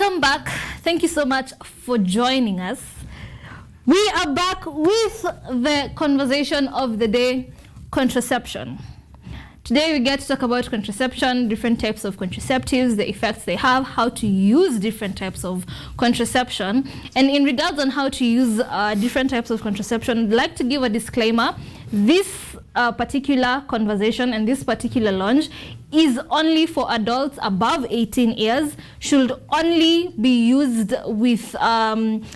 Welcome back. Thank you so much for joining us. We are back with the conversation of the day, contraception. Today we get to talk about contraception, different types of contraceptives, the effects they have, how to use different types of contraception. And in regards on how to use different types of contraception, I'd like to give a disclaimer. This particular conversation and this particular launch is only for adults above 18 years, should only be used with,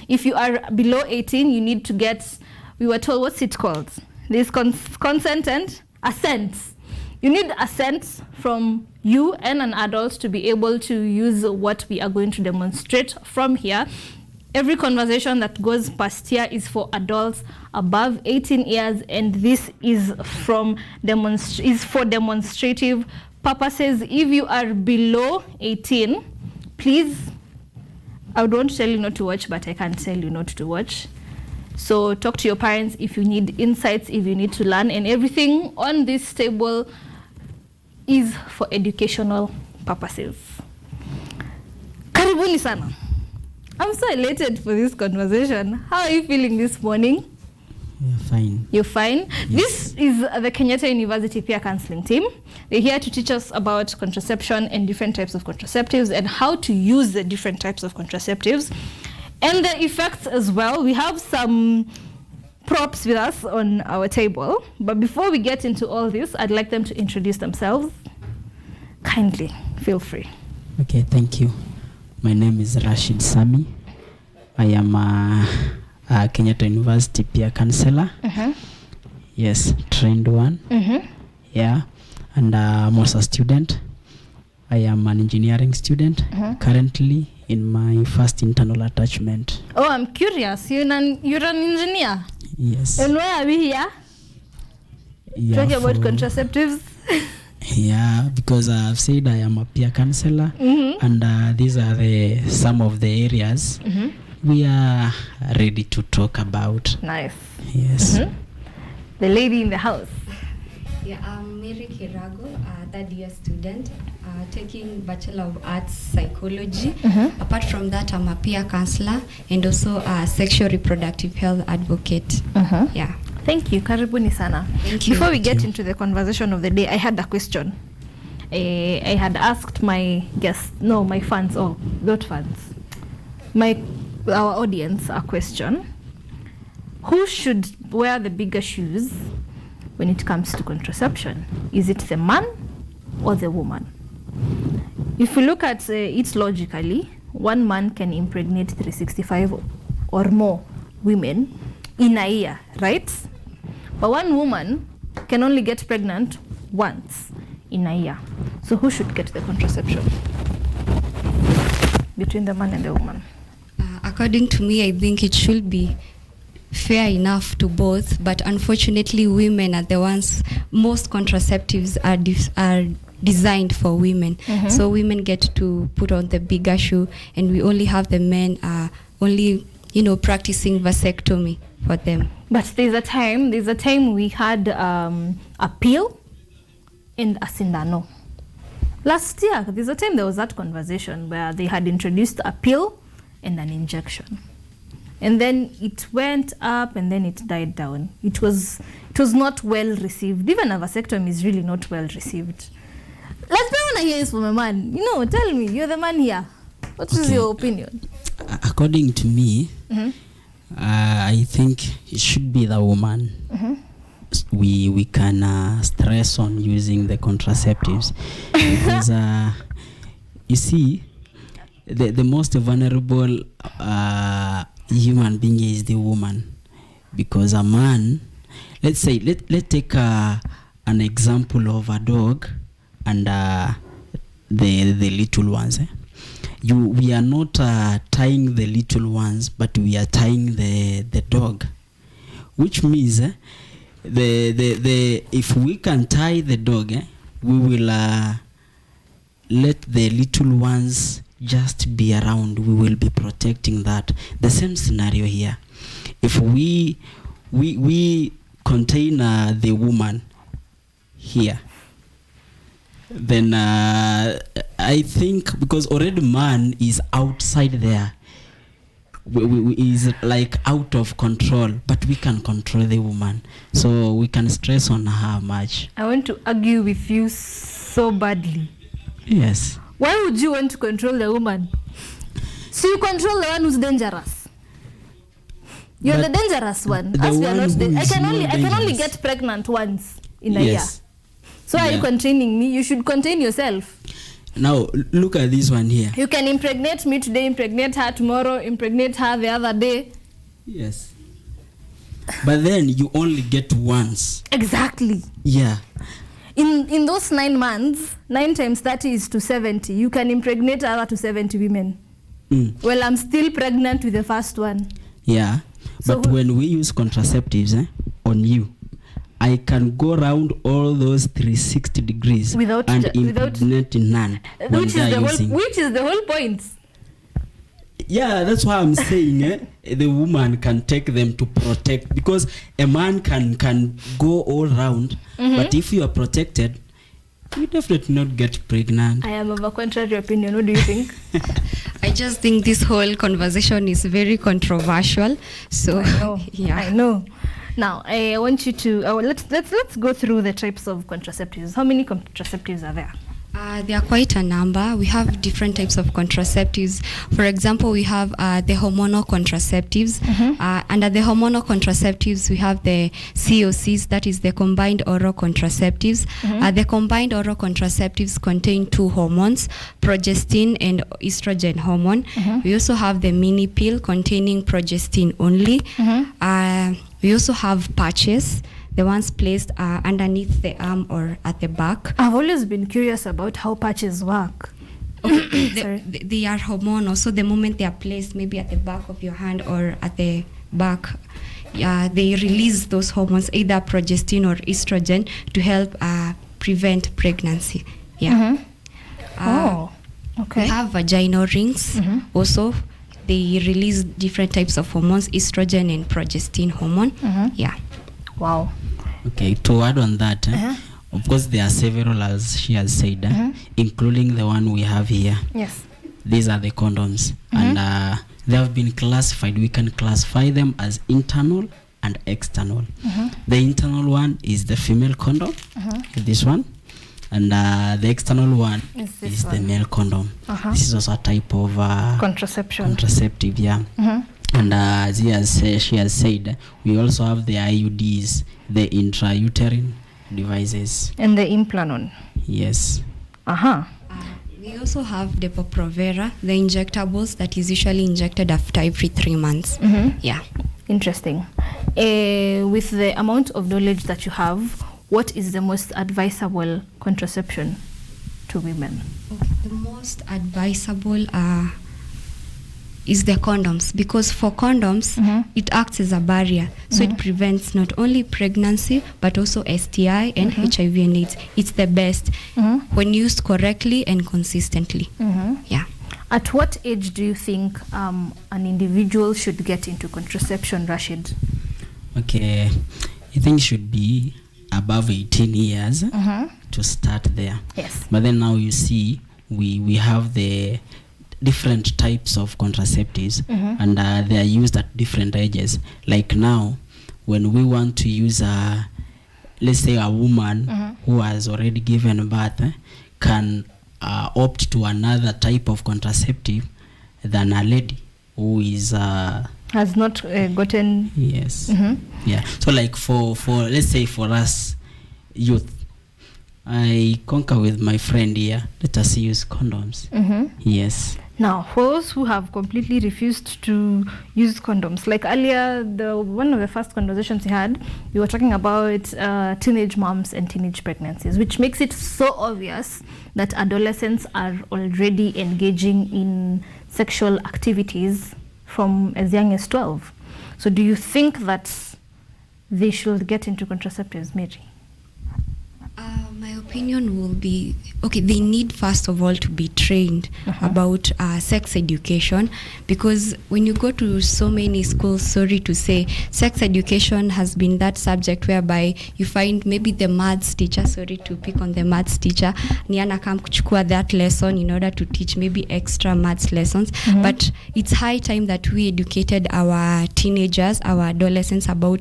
if you are below 18, you need to get, we were told, what's it called? There's consent and assent. You need assent from you and an adult to be able to use what we are going to demonstrate from here. Every conversation that goes past here is for adults above 18 years, and this is for demonstrative purposes. If you are below 18, please, I would want to tell you not to watch, but I can't tell you not to watch. So talk to your parents if you need insights, if you need to learn, and everything on this table is for educational purposes. Karibuni sana. I'm so elated for this conversation. How are you feeling this morning? You're fine. You're fine? Yes. This is the Kenyatta University Peer Counseling Team. They're here to teach us about contraception and different types of contraceptives and how to use the different types of contraceptives and the effects as well. We have some props with us on our table. But before we get into all this, I'd like them to introduce themselves. Kindly, feel free. Okay, thank you. My name is Rashid Sami. I am a Kenyatta University peer counselor. Yes, trained one. Yeah, and I'm also a student. I am an engineering student, currently in my first internal attachment. Oh, I'm curious. You're an engineer? Yes. And where are we here? Yeah, talking about contraceptives? Yeah, because I've said I am a peer counselor, and these are some of the areas we are ready to talk about. Nice. Yes. The lady in the house. Yeah, I'm Mary Kirago, a third-year student, taking Bachelor of Arts Psychology. Apart from that, I'm a peer counselor and also a sexual reproductive health advocate. Yeah. Thank you. Karibuni sana. Thank you. Before we get into the conversation of the day, I had a question. I had asked my guests, no, my fans, not fans, our audience a question. Who should wear the bigger shoes when it comes to contraception? Is it the man or the woman? If you look at it logically, one man can impregnate 365 or more women in a year, right? But one woman can only get pregnant once in a year. So who should get the contraception between the man and the woman? According to me, I think it should be fair enough to both, but unfortunately women are the ones, most contraceptives are designed for women. So women get to put on the bigger shoe, and we only have the men only practicing vasectomy for them. But there's a time we had a pill and a sindano. Last year, there's a time there was that conversation where they had introduced a pill and an injection. And then it went up and then it died down. It was not well received. Even a vasectomy is really not well received. Let's be honest, hear this from a man. Tell me, you're the man here. What is your opinion? According to me, I think it should be the woman. We can stress on using the contraceptives because you see, the most vulnerable human being is the woman, because a man, let's take an example of a dog and the little ones. We are not tying the little ones, but we are tying the dog, which means if we can tie the dog, we will let the little ones just be around. We will be protecting that. The same scenario here. If we contain the woman here, then I think because already man is outside there. We is like out of control, but we can control the woman, so we can stress on her much. I want to argue with you so badly. Yes. Why would you want to control the woman? So you control the one who's dangerous. You're But the dangerous one. the As we are one not who I is can more only dangerous. get pregnant once in a year. Yes. So are you Yeah. containing me? You should contain yourself. Now look at this one here. You can impregnate me today, impregnate her tomorrow, impregnate her the other day. Yes. But then you only get once. Exactly. Yeah. In those 9 months, 9 times 30 is to 70. You can impregnate other to 70 women. Well, I'm still pregnant with the first one. Yeah. So But when we use contraceptives on you, I can go around all those 360 degrees Without and without- impregnate none when Which they are using. which is the whole point. Yeah, that's why I'm saying the woman can take them to protect, because a man can go all round, but if you are protected, you definitely not get pregnant. I am of a contrary opinion. What do you think? I just think this whole conversation is very controversial. So I know. Now I want you to let's go through the types of contraceptives. How many contraceptives are there? There are quite a number. We have different types of contraceptives. For example, we have the hormonal contraceptives. Under the hormonal contraceptives, we have the COCs, that is the combined oral contraceptives. The combined oral contraceptives contain 2 hormones, progestin and estrogen hormone. We also have the mini pill containing progestin only. We also have patches, the ones placed underneath the arm or at the back. I've always been curious about how patches work. Sorry. They are hormonal, so the moment they are placed maybe at the back of your hand or at the back, they release those hormones, either progestin or estrogen, to help prevent pregnancy. Yeah. Okay. We have vaginal rings also. They release different types of hormones, estrogen and progestin hormone. Yeah. Wow. Okay, to add on that, of course there are several, as she has said, including the one we have here. Yes. These are the condoms, and they have been classified. We can classify them as internal and external. The internal one is the female condom, this one, and the external one is the male condom. This is also a type of contraceptive, yeah. And as she has said, we also have the IUDs, the intrauterine devices. And the implanon. Yes. We also have the Provera, the injectables that is usually injected after every 3 months. Yeah. Interesting. With the amount of knowledge that you have, what is the most advisable contraception to women? The most advisable is the condoms, because for condoms it acts as a barrier, so it prevents not only pregnancy but also STI and HIV and AIDS. It's the best when used correctly and consistently. Yeah. At what age do you think an individual should get into contraception, Rashid? Okay, I think it should be above 18 years to start there. Yes. But then now you see we have the different types of contraceptives, and they are used at different ages. Like now, when we want to use let's say a woman who has already given birth can opt to another type of contraceptive than a lady who is has not gotten. Yes. Yeah. So like for let's say for us youth, I concur with my friend here. Let us use condoms. Yes. Now, for those who have completely refused to use condoms, like earlier, one of the first conversations we had, we were talking about teenage moms and teenage pregnancies, which makes it so obvious that adolescents are already engaging in sexual activities from as young as 12. So do you think that they should get into contraceptives, Mary? My opinion will be, okay, they need first of all to be trained about sex education, because when you go to so many schools, sorry to say, sex education has been that subject whereby you find maybe the maths teacher, sorry to pick on the maths teacher, ni anakam kuchukua that lesson in order to teach maybe extra maths lessons. But it's high time that we educated our teenagers, our adolescents about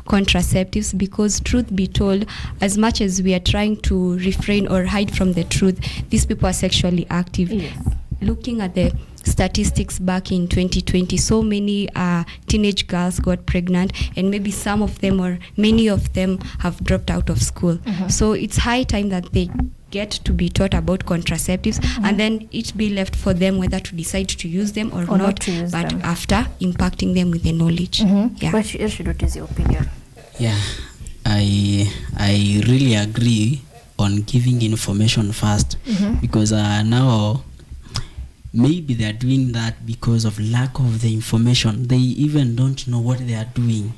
contraceptives, because truth be told, as much as we are trying to refrain or hide from the truth, these people are sexually active. Yes. Looking at the statistics back in 2020, so many teenage girls got pregnant, and maybe some of them or many of them have dropped out of school. So it's high time that they get to be taught about contraceptives, and then it be left for them whether to decide to use them or not to use but them. after impacting them with the knowledge. Yeah. What is your opinion? Yeah, I really agree on giving information first, because now maybe they are doing that because of lack of the information. They even don't know what they are doing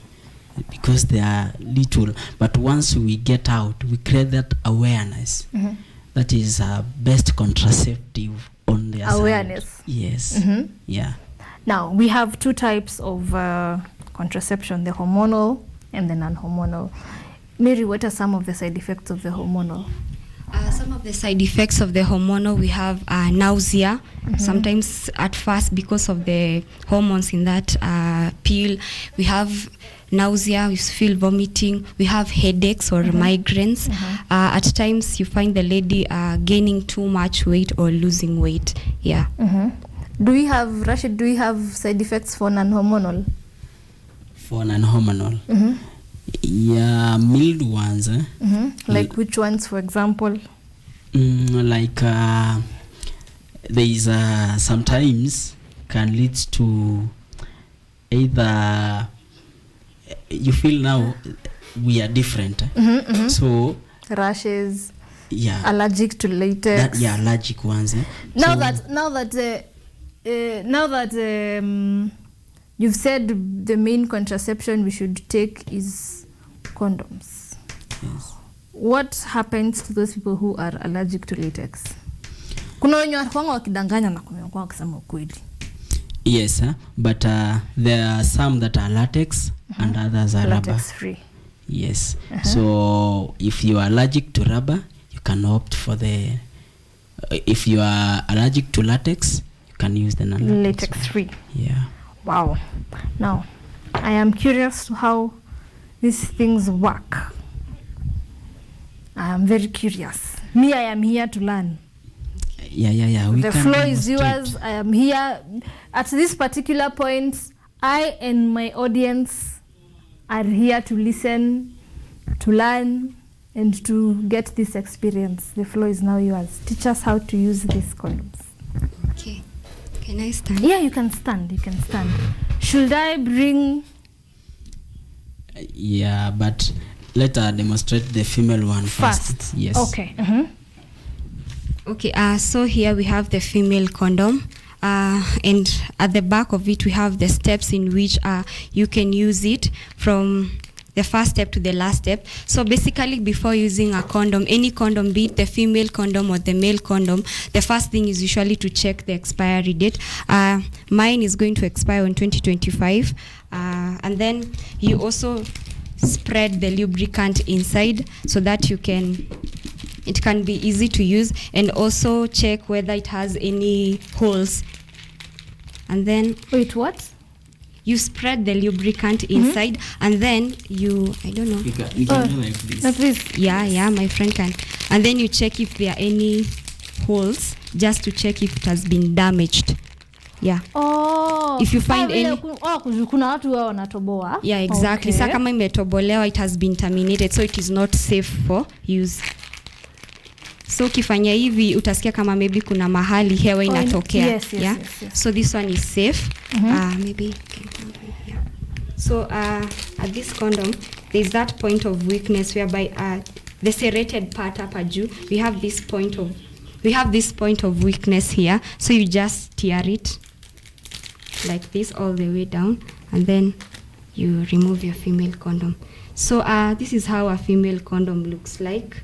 because they are little. But once we get out, we create that awareness. That is best contraceptive on their Awareness. side. Yes. Yeah. Now, we have two types of contraception, the hormonal and the non-hormonal. Mary, what are some of the side effects of the hormonal? Some of the side effects of the hormonal, we have nausea. Sometimes at first, because of the hormones in that pill, we have nausea, we feel vomiting, we have headaches or migraines. At times, you find the lady gaining too much weight or losing weight. Yeah. Do we have, Rashid, do we have side effects for non-hormonal? For non-hormonal? Yeah, mild ones. Like which ones, for example? Like there is sometimes can lead to either you feel now we are different. So Rashes, yeah, allergic to latex. allergic ones. Now So, that you've said the main contraception we should take is condoms. yes. What happens to those people who are allergic to latex? Kuna wenye wanakuanga wakidanganya na kuna wenye wakisema ukweli. Yes, but there are some that are latex and others are rubber. Latex free. Yes. So if you are allergic to rubber, you can opt for the. If you are allergic to latex, you can use the non-latex. Latex free. Yeah. Wow. Now, I am curious to how these things work. I am very curious. Me, I am here to learn. Yeah. We The can floor is demonstrate. yours. I am here. At this particular point, I and my audience are here to listen, to learn, and to get this experience. The floor is now yours. Teach us how to use these condoms. Okay. Can I stand? Yeah, you can stand. You can stand. Should I bring... Yeah, but let her demonstrate the female one first. Yes. Okay. Okay, so here we have the female condom, and at the back of it we have the steps in which you can use it, from the first step to the last step. So basically, before using a condom, any condom, be it the female condom or the male condom, the first thing is usually to check the expiry date. Mine is going to expire in 2025, and then you also spread the lubricant inside so that it can be easy to use, and also check whether it has any holes. And then Wait, what? you spread the lubricant inside, and then you, I don't know. We can do like this. Like this. Yeah, my friend can. And then you check if there are any holes, just to check if it has been damaged. Yeah. Oh. If you find any- kuna watu wao wanatoboa. Yeah, exactly. Okay. Sa kama imetobolewa, it has been terminated, so it is not safe for use. So ukifanya hivi utasikia kama maybe kuna mahali hewa inatokea. Yes. So this one is safe. Maybe yeah. So at this condom there's that point of weakness whereby the serrated part up juu, we have this point of weakness here, so you just tear it like this all the way down, and then you remove your female condom. So this is how a female condom looks like.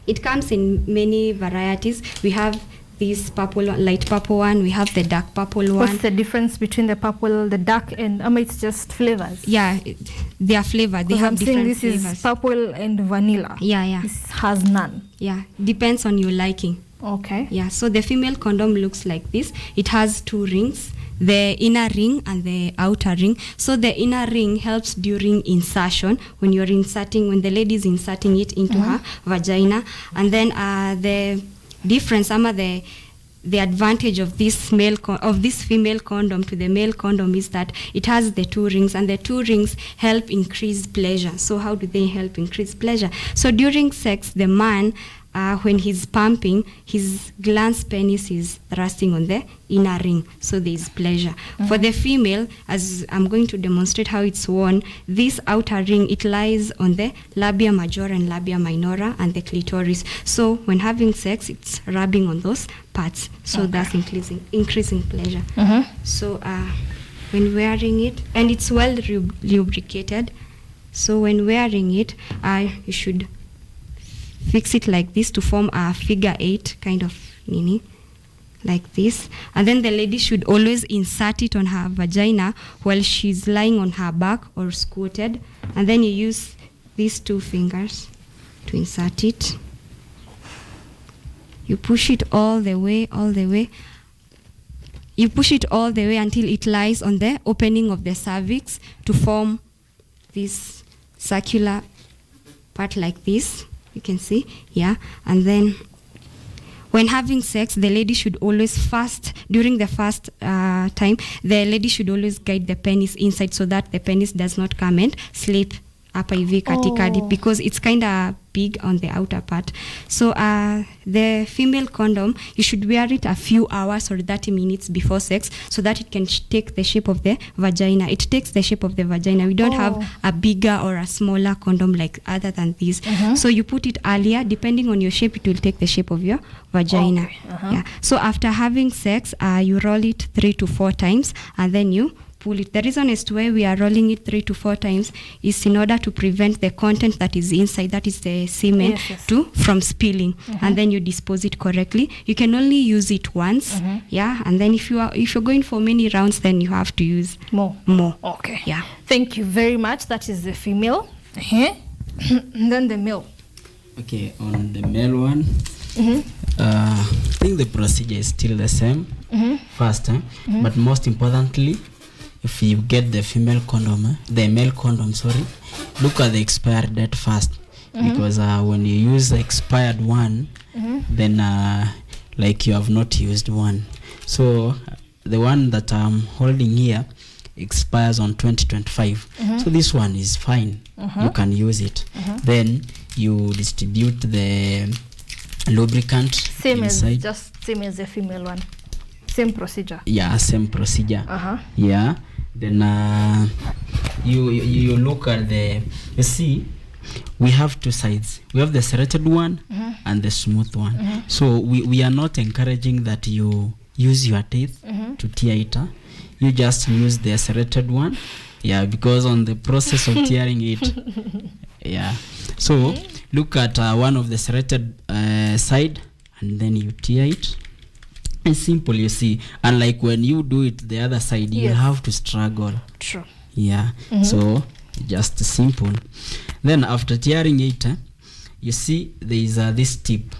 It comes in many varieties. We have this purple, light purple one. We have the dark purple one. What's the difference between the purple, the dark, and it's just flavors? Yeah, they are flavor. They have different this flavors. Is purple and vanilla. Yeah. This has none. Yeah, depends on your liking. Okay. Yeah, so the female condom looks like this. It has 2 rings, the inner ring and the outer ring. So the inner ring helps during insertion, when the lady is inserting it into her vagina. And then the difference, the advantage of this female condom to the male condom is that it has the 2 rings, and the 2 rings help increase pleasure. So how do they help increase pleasure? So during sex, the man, when he's pumping, his glans penis is thrusting on the inner ring, so there is pleasure. For the female, as I'm going to demonstrate how it's worn, this outer ring, it lies on the labia majora and labia minora and the clitoris. So when having sex, it's rubbing on those parts, so that's increasing pleasure. So when wearing it, and it's well lubricated, so when wearing it, you should fix it like this to form a figure 8 kind of nini, like this. And then the lady should always insert it on her vagina while she's lying on her back or squatted. And then you use these 2 fingers to insert it. You push it all the way. You push it all the way until it lies on the opening of the cervix to form this circular part like this. You can see, and then when having sex, the lady should always during the first time, the lady should always guide the penis inside so that the penis does not come and slip up IV katikati, because it's kind of big on the outer part. So the female condom, you should wear it a few hours or 30 minutes before sex so that it can take the shape of the vagina. It takes the shape of the vagina. We don't have a bigger or a smaller condom like other than this. So you put it earlier. Depending on your shape, it will take the shape of your vagina. Yeah. So after having sex, you roll it 3 to 4 times and then you pull it. The reason as to why we are rolling it 3 to 4 times is in order to prevent the content that is inside, that is the semen, from spilling, and then you dispose it correctly. You can only use it once, and then if you're going for many rounds, then you have to use more. Okay. Yeah. Thank you very much. That is the female. And then the male. Okay, on the male one, I think the procedure is still the same. First, but most importantly, if you get the female condom, the male condom, look at the expired date first, because when you use the expired one, then like you have not used one. So the one that I'm holding here expires on 2025. So this one is fine. You can use it. Then you distribute the lubricant same inside. Same as the female one. Same procedure. Yeah, same procedure. Yeah. Then you look at you see, we have 2 sides. We have the serrated one and the smooth one. So we are not encouraging that you use your teeth to tear it. You just use the serrated one. Yeah, because on the process of tearing it, so look at one of the serrated side and then you tear it. It's simple, you see. Unlike when you do it the other side, you have to struggle. True. Yeah. So just simple. Then after tearing it, you see there is this tip.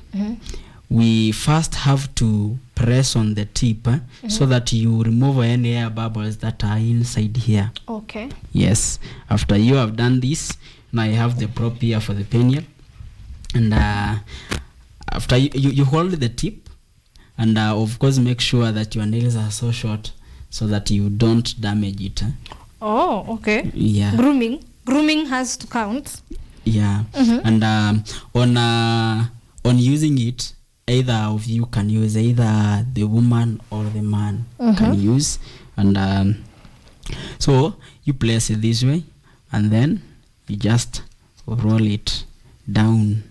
We first have to press on the tip so that you remove any air bubbles that are inside here. Okay. Yes. After you have done this, now you have the prop here for the penile. And after you hold the tip, and of course make sure that your nails are so short so that you don't damage it. Oh, okay. Yeah. Grooming has to count. Yeah. And on using it, either of you can use, either the woman or the man can use. And so you place it this way and then you just roll it down.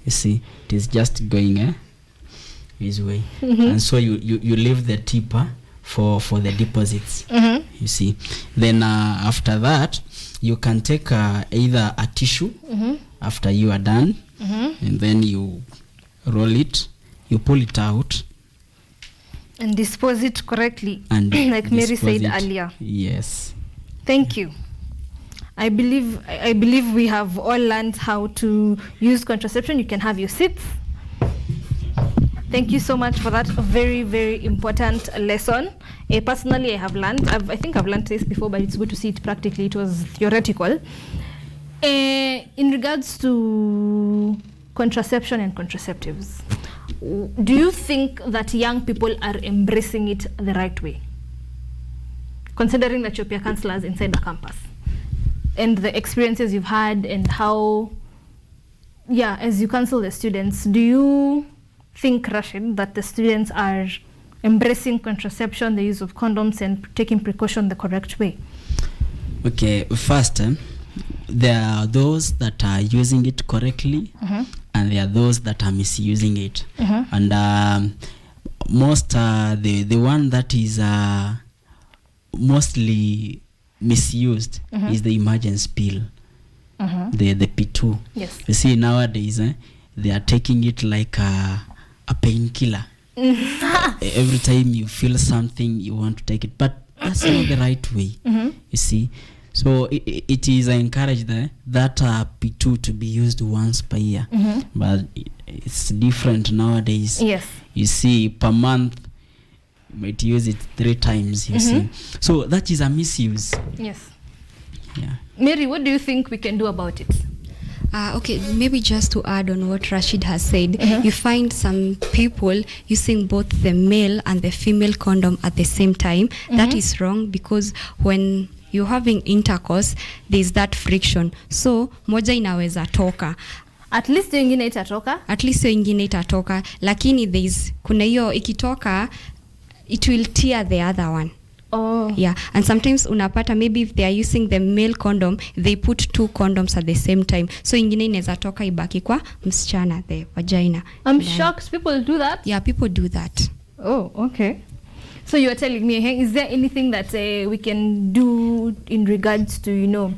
You see, it is just going this way. And so you leave the tip for the deposits. you see. Then after that, you can take either a tissue after you are done, and then you roll it, you pull it out, and dispose it correctly, and like Mary said it. earlier. Yes. Thank you. I believe we have all learned how to use contraception. You can have your seats. Thank you so much for that very, very important lesson. Personally, I have learned. I think I've learned this before, but it's good to see it practically. It was theoretical. In regards to contraception and contraceptives, do you think that young people are embracing it the right way? Considering that you're peer counselors inside the campus and the experiences you've had and how, as you counsel the students, do you think, Rashid, that the students are embracing contraception, the use of condoms, and taking precaution the correct way? Okay, first, there are those that are using it correctly, and there are those that are misusing it. And most, the one that is mostly misused is the emergency pill, the P2. Yes. You see, nowadays, they are taking it like a painkiller. Every time you feel something, you want to take it, but that's not the right way. You see, so it is encouraged that P2 to be used once per year, but it's different nowadays. Yes. You see, per month you might use it 3 times. You see, so that is a misuse. Yes. Yeah. Mary, what do you think we can do about it? Okay, maybe just to add on what Rashid has said, you find some people using both the male and the female condom at the same time. That is wrong, because when you're having intercourse, there's that friction. So, moja inaweza toka. At least ingine itatoka. At least ingine itatoka. Lakini kuna hiyo ikitoka, it will tear the other one. Oh. Yeah, and sometimes unapata, maybe if they are using the male condom, they put 2 condoms at the same time. So ingine inaweza toka ibaki kwa msichana, the vagina. I'm shocked people do that. Yeah, people do that. Oh, okay. So you are telling me, hey, is there anything that we can do in regards to,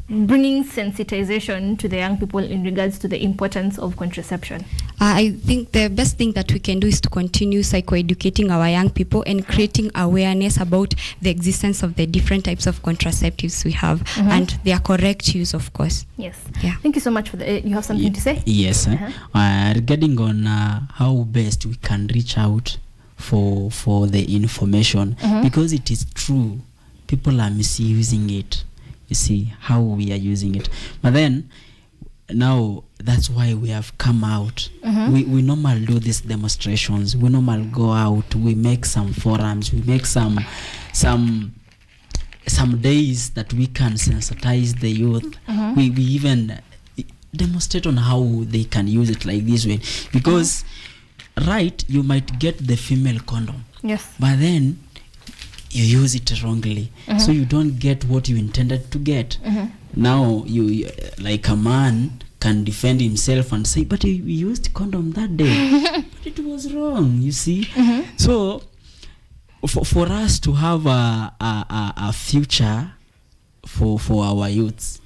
bringing sensitization to the young people in regards to the importance of contraception? I think the best thing that we can do is to continue psychoeducating our young people and creating awareness about the existence of the different types of contraceptives we have and their correct use, of course. Yes. Yeah. Thank you so much for you have something to say? Yes. Regarding on how best we can reach out for the information, because it is true, people are misusing it. You see how we are using it, but then now that's why we have come out. We normally do these demonstrations. We normally go out. We make some forums. We make some days that we can sensitize the youth. We even demonstrate on how they can use it like this way, because right, you might get the female condom, yes, but then you use it wrongly, so you don't get what you intended to get. Now you like a man can defend himself and say, but we used condom that day. But it was wrong, you see. So for us to have a future for our youths,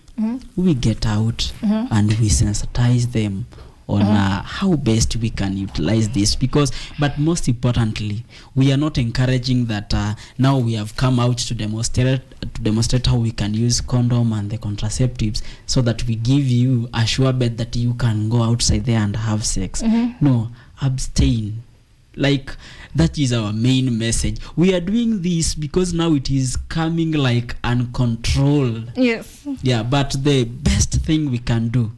we get out and we sensitize them on how best we can utilize this, but most importantly, we are not encouraging that now we have come out to demonstrate how we can use condom and the contraceptives, so that we give you a sure bet that you can go outside there and have sex. No, abstain. Like, that is our main message. We are doing this because now it is coming like uncontrolled. Yes. Yeah, but the best thing we can do,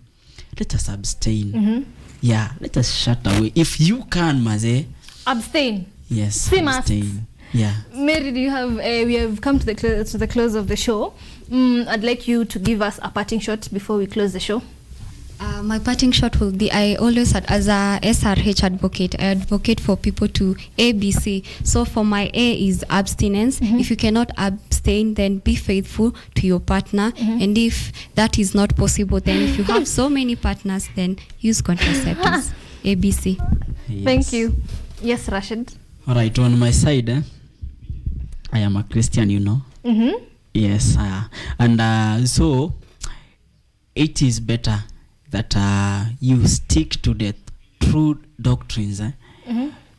let us abstain. Yeah, let us shut away. If you can, Maze, abstain. Yes, We must. abstain. Yeah. Mary, do you have? We have come to the close of the show. I'd like you to give us a parting shot before we close the show. My parting shot will be, I always, as a SRH advocate, I advocate for people to ABC. So for my A is abstinence. If you cannot abstain, then be faithful to your partner. And if that is not possible, then if you have so many partners, then use contraceptives. ABC. Yes. Thank you. Yes, Rashid. All right, on my side, I am a Christian, Yes, and so it is better that you stick to the true doctrines.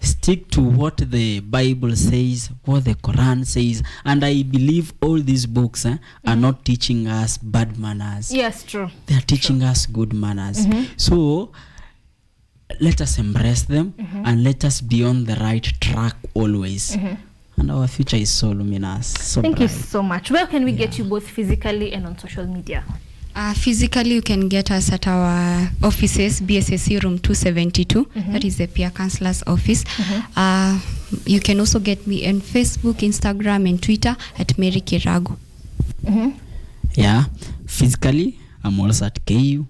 Stick to what the Bible says, what the Quran says, and I believe all these books are not teaching us bad manners. Yes, true. They are teaching us good manners. So let us embrace them and let us be on the right track always. And our future is so luminous. So Thank bright. you so much. Where can we get you both physically and on social media? Physically, you can get us at our offices, BSSC room 272. That is the peer counselor's office. You can also get me on Facebook, Instagram, and Twitter at Mary Kiragu. Yeah, physically, I'm also at KU.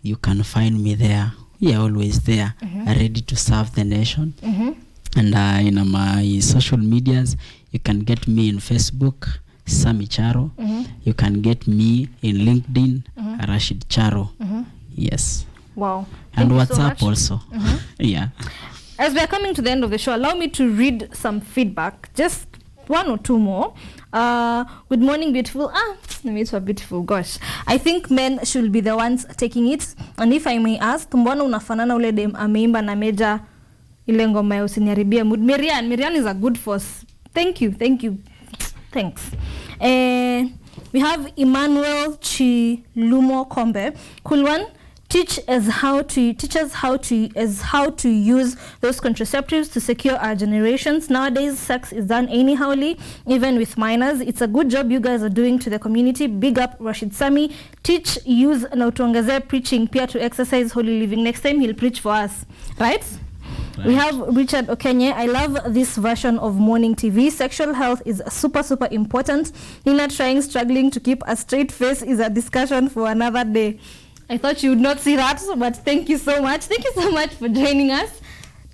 You can find me there. We are always there, ready to serve the nation. And in my social medias, you can get me in Facebook, Sami Charo. You can get me in LinkedIn, Rashid Charo. Yes. Wow. And Thank you so WhatsApp much. also. Yeah. As we are coming to the end of the show, allow me to read some feedback. Just one or two more. Good morning, beautiful. It's so beautiful. Gosh. I think men should be the ones taking it. And if I may ask, mbona unafanana ule dem ameimba na Meja ile ngoma ya usiniharibia mood? Miriam is a good force. Thank you. Thanks. We have Emmanuel Chilumo Kombe. Cool one. Teach us how to use those contraceptives to secure our generations. Nowadays, sex is done anyhowly, even with minors. It's a good job you guys are doing to the community. Big up Rashid Sami. Teach, use, na utuongezee preaching pia to exercise holy living. Next time he'll preach for us, right? We have Richard Okenye. I love this version of morning TV. Sexual health is super important. Nina struggling to keep a straight face is a discussion for another day. I thought you would not see that, but thank you so much. Thank you so much for joining us.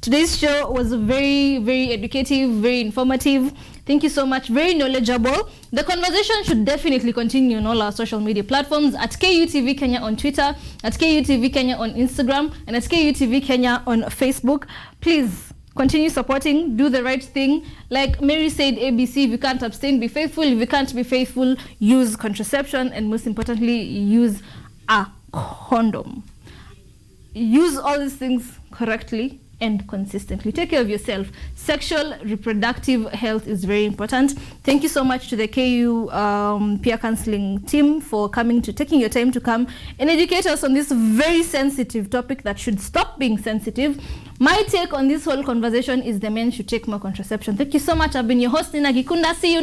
Today's show was very, very educative, very informative. Thank you so much. Very knowledgeable. The conversation should definitely continue on all our social media platforms at KUTV Kenya on Twitter, at KUTV Kenya on Instagram, and at KUTV Kenya on Facebook. Please continue supporting, do the right thing. Like Mary said, ABC, if you can't abstain, be faithful. If you can't be faithful, use contraception, and most importantly, use a condom. Use all these things correctly and consistently. Take care of yourself. Sexual reproductive health is very important. Thank you so much to the KU peer counseling team for taking your time to come and educate us on this very sensitive topic that should stop being sensitive. My take on this whole conversation is the men should take more contraception. Thank you so much. I've been your host, Nina Gikunda. See you